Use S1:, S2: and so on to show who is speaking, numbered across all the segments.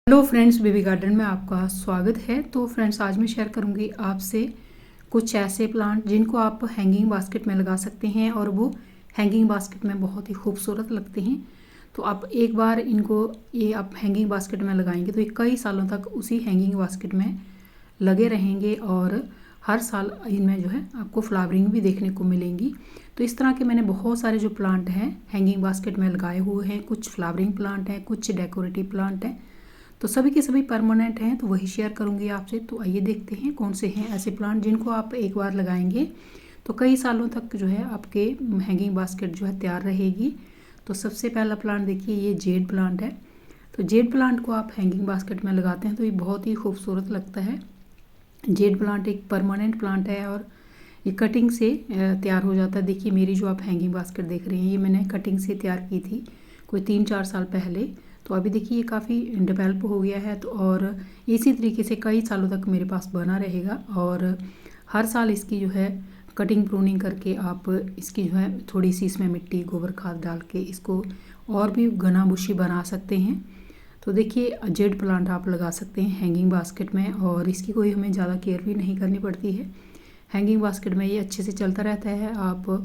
S1: Hello friends, baby garden में आपका स्वागत है। तो फ्रेंड्स, आज मैं शेयर करूंगी आपसे कुछ ऐसे प्लांट जिनको आप हैंगिंग बास्केट में लगा सकते हैं और वो हैंगिंग बास्केट में बहुत ही खूबसूरत लगते हैं। तो आप एक बार इनको आप हैंगिंग बास्केट में लगाएंगे तो ये कई सालों तक उसी हैंगिंग बास्केट में लगे रहेंगे और हर साल इनमें जो है आपको फ्लावरिंग भी देखने को मिलेंगी। तो इस तरह के मैंने बहुत सारे जो प्लांट हैं हैंगिंग बास्केट में लगाए हुए हैं। कुछ फ्लावरिंग प्लांट हैं, कुछ डेकोरेटिव प्लांट हैं, तो सभी के सभी परमानेंट हैं, तो वही शेयर करूंगी आपसे। तो आइए देखते हैं कौन से हैं ऐसे प्लांट जिनको आप एक बार लगाएंगे तो कई सालों तक जो है आपके हैंगिंग बास्केट जो है तैयार रहेगी। तो सबसे पहला प्लांट देखिए, ये जेड प्लांट है। तो जेड प्लांट को आप हैंगिंग बास्केट में लगाते हैं तो ये बहुत ही खूबसूरत लगता है। जेड प्लांट एक परमानेंट प्लांट है और ये कटिंग से तैयार हो जाता है। देखिए मेरी जो आप हैंगिंग बास्केट देख रहे हैं ये मैंने कटिंग से तैयार की थी कोई 3-4 साल पहले। तो अभी देखिए ये काफ़ी डेवलप हो गया है, तो और इसी तरीके से कई सालों तक मेरे पास बना रहेगा। और हर साल इसकी जो है कटिंग प्रूनिंग करके आप इसकी जो है थोड़ी सी इसमें मिट्टी गोबर खाद डाल के इसको और भी घना बुशी बना सकते हैं। तो देखिए जेड प्लांट आप लगा सकते हैं हैंगिंग बास्केट में और इसकी कोई हमें ज़्यादा केयर भी नहीं करनी पड़ती है। हैंगिंग बास्केट में ये अच्छे से चलता रहता है। आप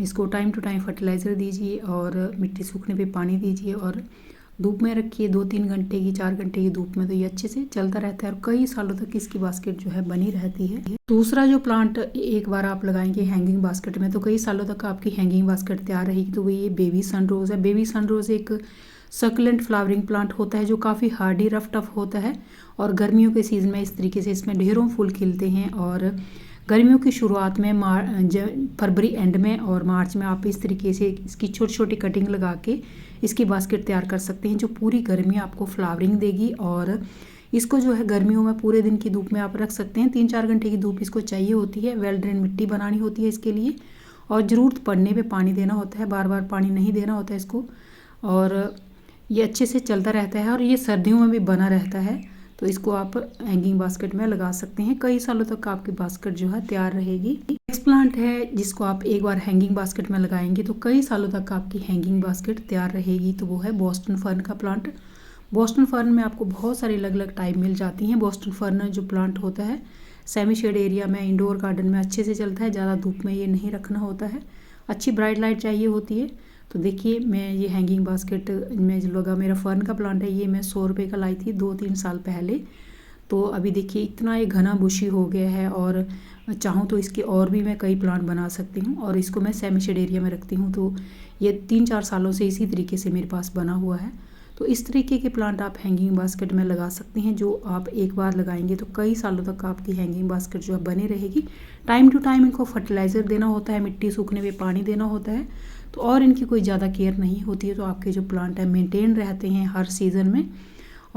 S1: इसको टाइम टू टाइम फर्टिलाइज़र दीजिए और मिट्टी सूखने पे पानी दीजिए और धूप में रखिए 2-3 घंटे की 4 घंटे की धूप में, तो ये अच्छे से चलता रहता है और कई सालों तक इसकी बास्केट जो है बनी रहती है। दूसरा जो प्लांट एक बार आप लगाएंगे हैंगिंग बास्केट में तो कई सालों तक आपकी हैंगिंग बास्केट तैयार रहेगी। तो वो ये बेबी सनरोज़ है। बेबी सनरोज़ एक सक्लेंट फ्लावरिंग प्लांट होता है जो काफ़ी हार्डी रफ टफ होता है और गर्मियों के सीज़न में इस तरीके से इसमें ढेरों फूल खिलते हैं। और गर्मियों की शुरुआत में फरवरी एंड में और मार्च में आप इस तरीके से इसकी छोटी छोटी कटिंग लगा के इसकी बास्केट तैयार कर सकते हैं जो पूरी गर्मी आपको फ्लावरिंग देगी। और इसको जो है गर्मियों में पूरे दिन की धूप में आप रख सकते हैं। 3-4 घंटे की धूप इसको चाहिए होती है। वेल ड्रेन मिट्टी बनानी होती है इसके लिए और ज़रूरत पड़ने पे पानी देना होता है, बार बार पानी नहीं देना होता है इसको। और ये अच्छे से चलता रहता है और ये सर्दियों में भी बना रहता है। तो इसको आप हैंगिंग बास्केट में लगा सकते हैं, कई सालों तक आपकी बास्केट जो है तैयार रहेगी। नेक्स्ट प्लांट है जिसको आप एक बार हैंगिंग बास्केट में लगाएंगे तो कई सालों तक आपकी हैंगिंग बास्केट तैयार रहेगी। तो वो है बोस्टन फर्न का प्लांट। बोस्टन फर्न में आपको बहुत सारी अलग अलग टाइप मिल जाती हैं। बोस्टन फर्न जो प्लांट होता है सेमी शेड एरिया में इंडोर गार्डन में अच्छे से चलता है। ज़्यादा धूप में ये नहीं रखना होता है, अच्छी ब्राइट लाइट चाहिए होती है। तो देखिए मैं ये हैंगिंग बास्केट में जो लगा मेरा फर्न का प्लांट है ये मैं 100 रुपये का लाई थी 2-3 साल पहले। तो अभी देखिए इतना ये घना बुशी हो गया है और चाहूँ तो इसके और भी मैं कई प्लांट बना सकती हूँ। और इसको मैं सेमी शेड एरिया में रखती हूँ तो ये 3-4 सालों से इसी तरीके से मेरे पास बना हुआ है। तो इस तरीके के प्लांट आप हैंगिंग बास्केट में लगा सकते हैं जो आप एक बार लगाएंगे तो कई सालों तक आपकी हैंगिंग बास्केट जो है बनी रहेगी। टाइम टू टाइम इनको फर्टिलाइज़र देना होता है, मिट्टी सूखने पे पानी देना होता है, तो और इनकी कोई ज़्यादा केयर नहीं होती है। तो आपके जो प्लांट है मेंटेन रहते हैं हर सीज़न में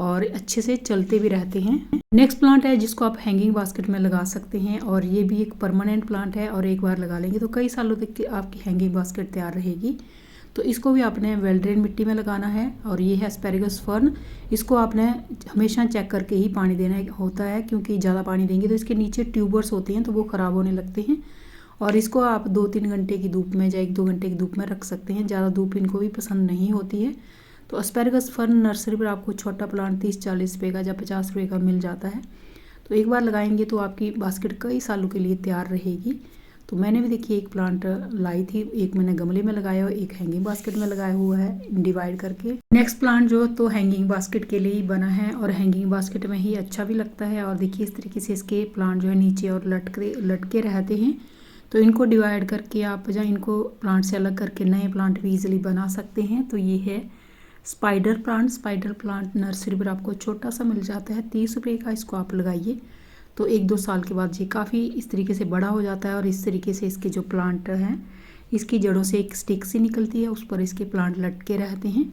S1: और अच्छे से चलते भी रहते हैं। नेक्स्ट प्लांट है जिसको आप हैंगिंग बास्केट में लगा सकते हैं और ये भी एक परमानेंट प्लांट है और एक बार लगा लेंगे तो कई सालों तक की आपकी हैंगिंग बास्केट तैयार रहेगी। तो इसको भी आपने वेल ड्रेन मिट्टी में लगाना है। और ये है एस्पेरेगस फर्न। इसको आपने हमेशा चेक करके ही पानी देना होता है क्योंकि ज़्यादा पानी देंगे तो इसके नीचे ट्यूबर्स होते हैं तो वो ख़राब होने लगते हैं। और इसको आप 2-3 घंटे की धूप में या 1-2 घंटे की धूप में रख सकते हैं, ज़्यादा धूप इनको भी पसंद नहीं होती है। तो एस्पेरेगस फर्न नर्सरी पर आपको छोटा प्लांट 30-40 रुपये का या 50 रुपये का मिल जाता है। तो एक बार लगाएंगे तो आपकी बास्केट कई सालों के लिए तैयार रहेगी। तो मैंने भी देखिए एक प्लांट लाई थी, एक मैंने गमले में लगाया और एक हैंगिंग बास्केट में लगाया हुआ है डिवाइड करके। नेक्स्ट प्लांट जो तो हैंगिंग बास्केट के लिए ही बना है और हैंगिंग बास्केट में ही अच्छा भी लगता है। और देखिए इस तरीके से इसके प्लांट जो है नीचे और लटके रहते हैं। तो इनको डिवाइड करके आप जहाँ इनको प्लांट से अलग करके नए प्लांट भी ईजिली बना सकते हैं। तो ये है spider plant. Spider plant nursery पर आपको छोटा सा मिल जाता है 30 रुपये का। इसको आप लगाइए तो 1-2 साल के बाद ये काफ़ी इस तरीके से बड़ा हो जाता है और इस तरीके से इसके जो प्लांट हैं इसकी जड़ों से एक स्टिक सी निकलती है, उस पर इसके प्लांट लटके रहते हैं।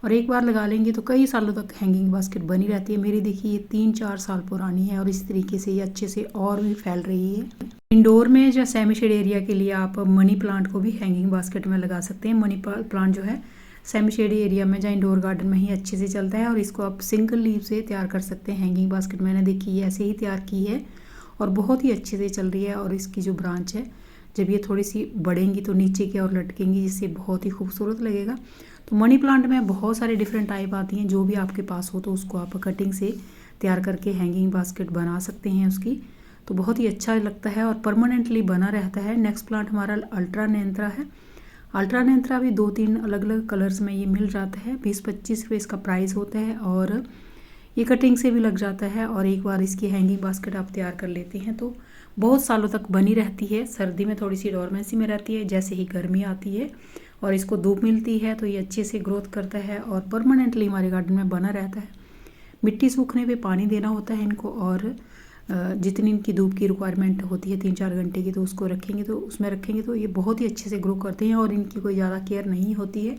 S1: और एक बार लगा लेंगे तो कई सालों तक हैंगिंग बास्केट बनी रहती है। मेरी देखिए ये 3-4 साल पुरानी है और इस तरीके से ये अच्छे से और भी फैल रही है। इंडोर में या सेमी शेड एरिया के लिए आप मनी प्लांट को भी हैंगिंग बास्केट में लगा सकते हैं। मनी प्लांट जो है सेमी शेड एरिया में या इंडोर गार्डन में ही अच्छे से चलता है और इसको आप सिंगल लीव से तैयार कर सकते हैं हैंगिंग बास्केट। मैंने देखी ऐसे ही तैयार की है और बहुत ही अच्छे से चल रही है। और इसकी जो ब्रांच है जब ये थोड़ी सी बढ़ेंगी तो नीचे की ओर लटकेंगी, जिससे बहुत ही खूबसूरत लगेगा। तो मनी प्लांट में बहुत सारे डिफरेंट टाइप आती हैं, जो भी आपके पास हो तो उसको आप कटिंग से तैयार करके हैंगिंग बास्केट बना सकते हैं उसकी। तो बहुत ही अच्छा लगता है और परमानेंटली बना रहता है। नेक्स्ट प्लांट हमारा अल्ट्रानेंथ्रा है। अल्ट्रानेंथ्रा भी 2-3 अलग अलग कलर्स में ये मिल जाता है। 20-25 रुपये इसका प्राइस होता है और ये कटिंग से भी लग जाता है। और एक बार इसकी हैंगिंग बास्केट आप तैयार कर लेते हैं तो बहुत सालों तक बनी रहती है। सर्दी में थोड़ी सी डोरमेंसी में रहती है, जैसे ही गर्मी आती है और इसको धूप मिलती है तो ये अच्छे से ग्रोथ करता है और परमानेंटली हमारे गार्डन में बना रहता है। मिट्टी सूखने पे पानी देना होता है इनको, और जितनी इनकी धूप की रिक्वायरमेंट होती है 3-4 घंटे की, तो उसको रखेंगे तो ये बहुत ही अच्छे से ग्रो करते हैं और इनकी कोई ज़्यादा केयर नहीं होती है।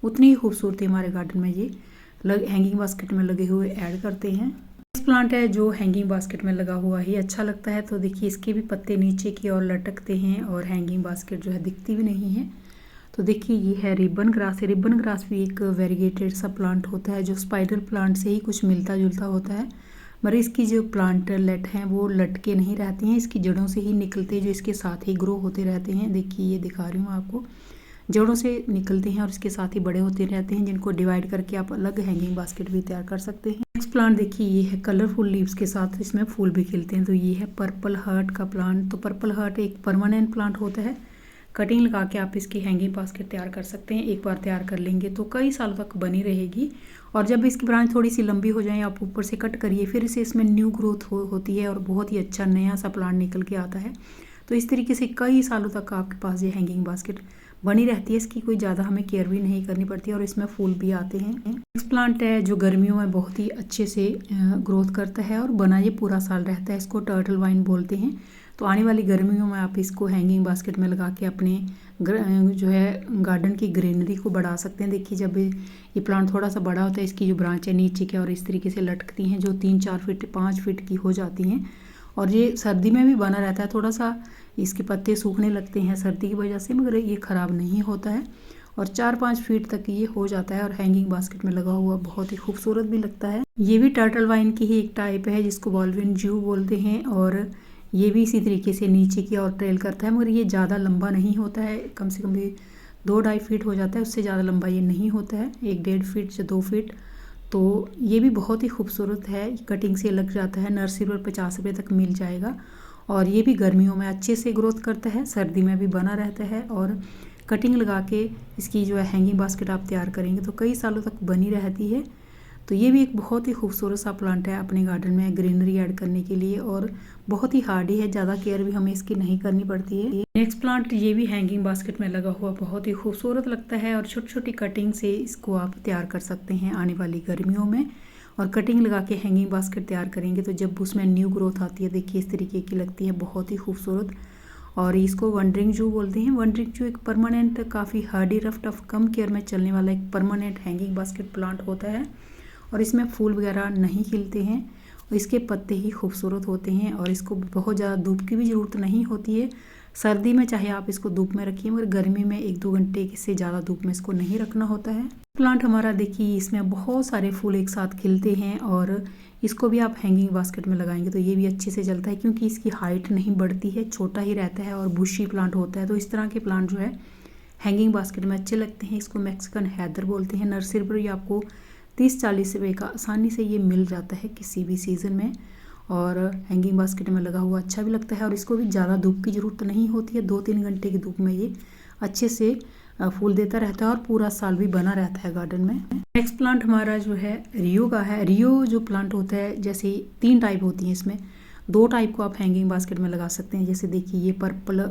S1: उतनी ही खूबसूरती हमारे गार्डन में ये हैंगिंग बास्केट में लगे हुए ऐड करते हैं। नेक्स्ट प्लांट है जो हैंगिंग बास्केट में लगा हुआ ही अच्छा लगता है। तो देखिए इसके भी पत्ते नीचे की ओर लटकते हैं और हैंगिंग बास्केट जो है दिखती भी नहीं है। तो देखिए ये है रिबन ग्रास। रिबन ग्रास भी एक वेरीगेटेड सा प्लांट होता है जो स्पाइडर प्लांट से ही कुछ मिलता जुलता होता है, मगर इसकी जो प्लांट लेट हैं वो लटके नहीं रहते हैं, इसकी जड़ों से ही निकलते जो इसके साथ ही ग्रो होते रहते हैं। देखिए ये दिखा रही हूँ आपको, जड़ों से निकलते हैं और इसके साथ ही बड़े होते रहते हैं, जिनको डिवाइड करके आप अलग हैंगिंग बास्केट भी तैयार कर सकते हैं। नेक्स्ट प्लांट देखिए ये है कलरफुल लीव्स के साथ, इसमें फूल भी खिलते हैं। तो ये है पर्पल हार्ट का प्लांट। तो पर्पल हार्ट एक परमानेंट प्लांट होता है। कटिंग लगा के आप इसकी हैंगिंग बास्केट तैयार कर सकते हैं। एक बार तैयार कर लेंगे तो कई सालों तक बनी रहेगी। और जब इसकी ब्रांच थोड़ी सी लंबी हो जाए आप ऊपर से कट करिए, फिर से इसमें न्यू ग्रोथ होती है और बहुत ही अच्छा नया सा प्लांट निकल के आता है। तो इस तरीके से कई सालों तक आपके पास ये हैंगिंग बास्केट बनी रहती है। इसकी कोई ज़्यादा हमें केयर भी नहीं करनी पड़ती और इसमें फूल भी आते हैं। नेक्स्ट प्लांट है जो गर्मियों में बहुत ही अच्छे से ग्रोथ करता है और बना ये पूरा साल रहता है। इसको टर्टल वाइन बोलते हैं। तो आने वाली गर्मियों में आप इसको हैंगिंग बास्केट में लगा के अपने जो है गार्डन की ग्रीनरी को बढ़ा सकते हैं। देखिए जब ये प्लांट थोड़ा सा बड़ा होता है, इसकी जो ब्रांच है नीचे के और इस तरीके से लटकती हैं, जो 3-4 फीट 5 फीट की हो जाती हैं। और ये सर्दी में भी बना रहता है। थोड़ा सा इसके पत्ते सूखने लगते हैं सर्दी की वजह से, मगर ये ख़राब नहीं होता है और 4-5 फीट तक ये हो जाता है और हैंगिंग बास्केट में लगा हुआ बहुत ही खूबसूरत भी लगता है। ये भी टर्टल वाइन की ही एक टाइप है जिसको बॉलविन ज्यू बोलते हैं और ये भी इसी तरीके से नीचे की ओर ट्रेल करता है, मगर ये ज़्यादा लंबा नहीं होता है। कम से कम भी 2-2.5 फीट हो जाता है, उससे ज़्यादा लंबा ये नहीं होता है, 1-1.5 फीट से 2 फीट। तो ये भी बहुत ही खूबसूरत है। कटिंग से लग जाता है, नर्सरी पर 50 रुपये तक मिल जाएगा। और ये भी गर्मियों में अच्छे से ग्रोथ करता है, सर्दी में भी बना रहता है। और कटिंग लगा के इसकी जो है हैंगिंग बास्केट आप तैयार करेंगे तो कई सालों तक बनी रहती है। तो ये भी एक बहुत ही खूबसूरत सा प्लांट है अपने गार्डन में ग्रीनरी ऐड करने के लिए और बहुत ही हार्डी है, ज़्यादा केयर भी हमें इसकी नहीं करनी पड़ती है। नेक्स्ट प्लांट ये भी हैंगिंग बास्केट में लगा हुआ बहुत ही खूबसूरत लगता है और छोटी छोटी कटिंग से इसको आप तैयार कर सकते हैं आने वाली गर्मियों में। और कटिंग लगा के हैंगिंग बास्केट तैयार करेंगे तो जब उसमें न्यू ग्रोथ आती है, देखिए इस तरीके की लगती है, बहुत ही खूबसूरत। और इसको वंडरिंग जू बोलते हैं। वंडरिंग जू एक परमानेंट, काफ़ी हार्डी, रफ टफ, कम केयर में चलने वाला एक परमानेंट हैंगिंग बास्केट प्लांट होता है और इसमें फूल वगैरह नहीं खिलते हैं और इसके पत्ते ही खूबसूरत होते हैं और इसको बहुत ज़्यादा धूप की भी ज़रूरत नहीं होती है। सर्दी में चाहे आप इसको धूप में रखिए, मगर गर्मी में 1-2 घंटे से ज़्यादा धूप में इसको नहीं रखना होता है। प्लांट हमारा देखिए इसमें बहुत सारे फूल एक साथ खिलते हैं और इसको भी आप हैंगिंग बास्केट में लगाएंगे तो ये भी अच्छे से चलता है, क्योंकि इसकी हाइट नहीं बढ़ती है, छोटा ही रहता है और बुशी प्लांट होता है। तो इस तरह के प्लांट जो है हैंगिंग बास्केट में अच्छे लगते हैं। इसको मैक्सिकन हैदर बोलते हैं। नर्सरी पर ही आपको 30-40 रुपये का आसानी से ये मिल जाता है किसी भी सीज़न में और हैंगिंग बास्केट में लगा हुआ अच्छा भी लगता है। और इसको भी ज़्यादा धूप की ज़रूरत नहीं होती है, 2-3 घंटे की धूप में ये अच्छे से फूल देता रहता है और पूरा साल भी बना रहता है गार्डन में। नेक्स्ट प्लांट हमारा जो है रियो का है। रियो जो प्लांट होता है, जैसे 3 टाइप होती हैं इसमें, 2 टाइप को आप हैंगिंग बास्केट में लगा सकते हैं। जैसे देखिए ये पर्पल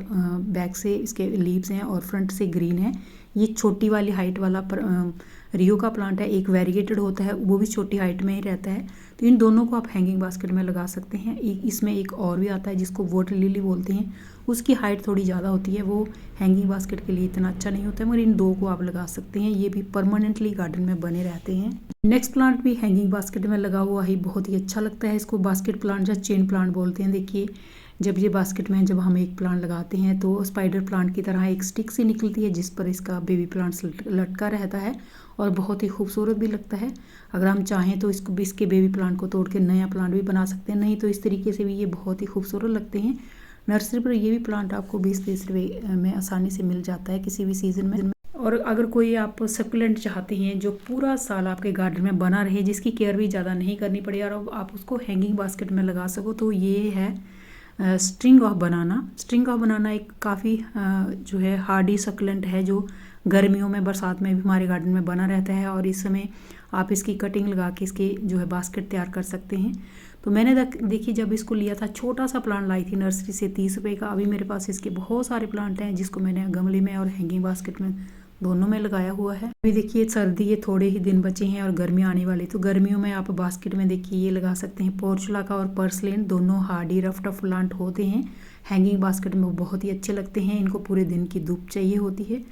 S1: बैक से इसके लीव्स हैं और फ्रंट से ग्रीन है। ये छोटी वाली हाइट वाला रियो का प्लांट है। एक वेरीगेटेड होता है, वो भी छोटी हाइट में ही रहता है। तो इन दोनों को आप हैंगिंग बास्केट में लगा सकते हैं। इसमें एक और भी आता है जिसको वाटर लिली बोलते हैं, उसकी हाइट थोड़ी ज़्यादा होती है, वो हैंगिंग बास्केट के लिए इतना अच्छा नहीं होता है, मगर इन 2 को आप लगा सकते हैं। ये भी परमानेंटली गार्डन में बने रहते हैं। नेक्स्ट प्लांट भी हैंगिंग बास्केट में लगा हुआ ही बहुत ही अच्छा लगता है। इसको बास्केट प्लांट या चेन प्लांट बोलते हैं। देखिए जब ये बास्केट में जब हम एक प्लांट लगाते हैं तो स्पाइडर प्लांट की तरह एक स्टिक सी निकलती है जिस पर इसका बेबी प्लांट्स लटका रहता है और बहुत ही खूबसूरत भी लगता है। अगर हम चाहें तो इसके बेबी प्लांट को तोड़ के नया प्लांट भी बना सकते हैं, नहीं तो इस तरीके से भी ये बहुत ही खूबसूरत लगते हैं। नर्सरी पर ये भी प्लांट आपको 20-30 रुपये में आसानी से मिल जाता है किसी भी सीज़न में। और अगर कोई आप सक्यूलेंट चाहते हैं जो पूरा साल आपके गार्डन में बना रहे, जिसकी केयर भी ज़्यादा नहीं करनी पड़े और आप उसको हैंगिंग बास्केट में लगा सको, तो ये है string of banana. String of बनाना एक काफ़ी जो है हार्डी सक्यूलेंट है, जो गर्मियों में बरसात में भी हमारे गार्डन में बना रहता है। और इस समय आप इसकी कटिंग लगा के इसके जो है बास्केट तैयार कर सकते हैं। तो मैंने देखिए जब इसको लिया था, छोटा सा प्लांट लाई थी नर्सरी से 30 रुपये का। अभी मेरे पास इसके बहुत सारे प्लांट हैं जिसको मैंने गमले में और हैंगिंग बास्केट में दोनों में लगाया हुआ है। अभी देखिए सर्दी के थोड़े ही दिन बचे हैं और गर्मी आने वाली, तो गर्मियों में आप बास्केट में देखिए ये लगा सकते हैं। पोर्चुला का और पर्सलेन दोनों हार्डी रफ टफ प्लांट होते हैं, हैंगिंग बास्केट में बहुत ही अच्छे लगते हैं। इनको पूरे दिन की धूप चाहिए होती है।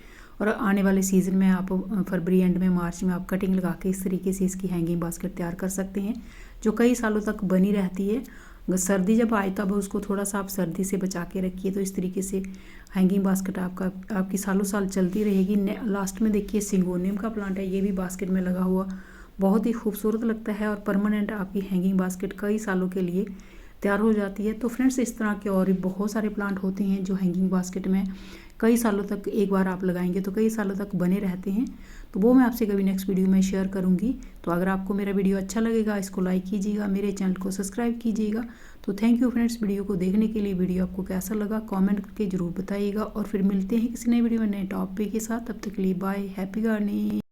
S1: और आने वाले सीज़न में आप फरवरी एंड में, मार्च में आप कटिंग लगा के इस तरीके से इसकी हैंगिंग बास्केट तैयार कर सकते हैं, जो कई सालों तक बनी रहती है। सर्दी जब आए तब उसको थोड़ा सा आप सर्दी से बचा के रखिए, तो इस तरीके से हैंगिंग बास्केट आपकी सालों साल चलती रहेगी। लास्ट में देखिए सिंगोनियम का प्लांट है, ये भी बास्केट में लगा हुआ बहुत ही खूबसूरत लगता है और परमानेंट आपकी हैंगिंग बास्केट कई सालों के लिए तैयार हो जाती है। तो फ्रेंड्स, इस तरह के और भी बहुत सारे प्लांट होते हैं जो हैंगिंग बास्केट में कई सालों तक, एक बार आप लगाएंगे तो कई सालों तक बने रहते हैं। तो वो मैं आपसे कभी नेक्स्ट वीडियो में शेयर करूंगी। तो अगर आपको मेरा वीडियो अच्छा लगेगा, इसको लाइक कीजिएगा, मेरे चैनल को सब्सक्राइब कीजिएगा। तो थैंक यू फ्रेंड्स वीडियो को देखने के लिए। वीडियो आपको कैसा लगा कमेंट करके ज़रूर बताइएगा, और फिर मिलते हैं किसी नए वीडियो में नए टॉपिक के साथ। तब तक के लिए बाय, हैप्पी गार्डनिंग।